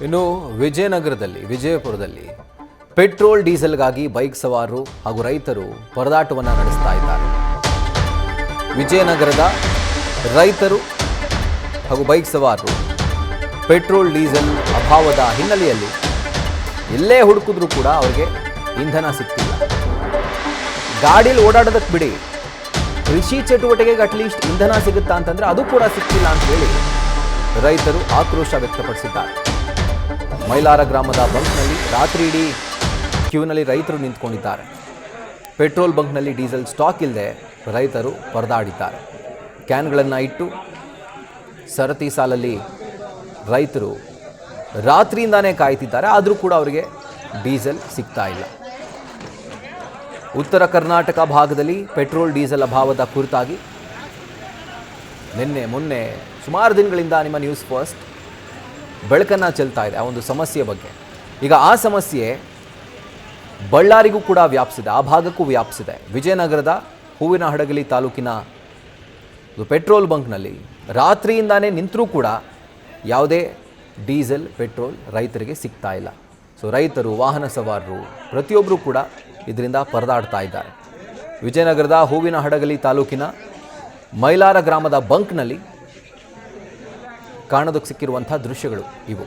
ಇನ್ನು ವಿಜಯಪುರದಲ್ಲಿ petrol ಡೀಸೆಲ್ಗಾಗಿ bike ಸವಾರರು ಹಾಗೂ ರೈತರು ಪರದಾಟವನ್ನು ನಡೆಸ್ತಾ ಇದ್ದಾರೆ. ವಿಜಯನಗರದ ರೈತರು ಹಾಗೂ ಬೈಕ್ ಸವಾರರು ಪೆಟ್ರೋಲ್ ಡೀಸೆಲ್ ಅಭಾವದ ಹಿನ್ನೆಲೆಯಲ್ಲಿ ಎಲ್ಲೇ ಹುಡುಕಿದ್ರೂ ಕೂಡ ಅವರಿಗೆ ಇಂಧನ ಸಿಗ್ತಿಲ್ಲ. ಗಾಡಿಯಲ್ಲಿ ಓಡಾಡೋದಕ್ಕೆ ಬಿಡಿ, ಕೃಷಿ ಚಟುವಟಿಕೆಗೆ ಅಟ್ಲೀಸ್ಟ್ ಇಂಧನ ಸಿಗುತ್ತಾ ಅಂತಂದ್ರೆ ಅದು ಕೂಡ ಸಿಗ್ತಿಲ್ಲ ಅಂತ ಹೇಳಿ ರೈತರು ಆಕ್ರೋಶ ವ್ಯಕ್ತಪಡಿಸಿದ್ದಾರೆ. ಮೈಲಾರ ಗ್ರಾಮದ ಬಂಕ್ನಲ್ಲಿ ರಾತ್ರಿ ಇಡೀ ಕ್ಯೂನಲ್ಲಿ ರೈತರು ನಿಂತ್ಕೊಂಡಿದ್ದಾರೆ. ಪೆಟ್ರೋಲ್ ಬಂಕ್ನಲ್ಲಿ ಡೀಸೆಲ್ ಸ್ಟಾಕ್ ಇಲ್ಲದೆ ರೈತರು ಪರದಾಡಿದ್ದಾರೆ. ಕ್ಯಾನ್ಗಳನ್ನು ಇಟ್ಟು ಸರತಿ ಸಾಲಲ್ಲಿ ರೈತರು ರಾತ್ರಿಯಿಂದಾನೇ ಕಾಯ್ತಿದ್ದಾರೆ. ಆದರೂ ಕೂಡ ಅವರಿಗೆ ಡೀಸೆಲ್ ಸಿಗ್ತಾ ಇಲ್ಲ. ಉತ್ತರ ಕರ್ನಾಟಕ ಭಾಗದಲ್ಲಿ ಪೆಟ್ರೋಲ್ ಡೀಸೆಲ್ ಅಭಾವದ ಕುರಿತಾಗಿ ಮೊನ್ನೆ ಸುಮಾರು ದಿನಗಳಿಂದ ನಿಮ್ಮ ನ್ಯೂಸ್ ಫಸ್ಟ್ ಬೆಳಕನ್ನು ಚೆಲ್ತಾ ಇದೆ ಆ ಒಂದು ಸಮಸ್ಯೆ ಬಗ್ಗೆ. ಈಗ ಆ ಸಮಸ್ಯೆ ಬಳ್ಳಾರಿಗೂ ಕೂಡ ವ್ಯಾಪಿಸಿದೆ, ಆ ಭಾಗಕ್ಕೂ ವ್ಯಾಪಿಸಿದೆ. ವಿಜಯನಗರದ ಹೂವಿನಹಡಗಲಿ ತಾಲೂಕಿನ ಪೆಟ್ರೋಲ್ ಬಂಕ್ನಲ್ಲಿ ರಾತ್ರಿಯಿಂದಾನೇ ನಿಂತರೂ ಕೂಡ ಯಾವುದೇ ಡೀಸೆಲ್ ಪೆಟ್ರೋಲ್ ರೈತರಿಗೆ ಸಿಗ್ತಾ ಇಲ್ಲ. ಸೊ ರೈತರು, ವಾಹನ ಸವಾರರು ಪ್ರತಿಯೊಬ್ಬರೂ ಕೂಡ ಇದರಿಂದ ಪರದಾಡ್ತಾ ಇದ್ದಾರೆ. ವಿಜಯನಗರದ ಹೂವಿನಹಡಗಲಿ ತಾಲೂಕಿನ ಮೈಲಾರ ಗ್ರಾಮದ ಬಂಕ್ನಲ್ಲಿ ಕಾಣೋದಕ್ಕೆ ಸಿಕ್ಕಿರುವಂಥ ದೃಶ್ಯಗಳು ಇವು.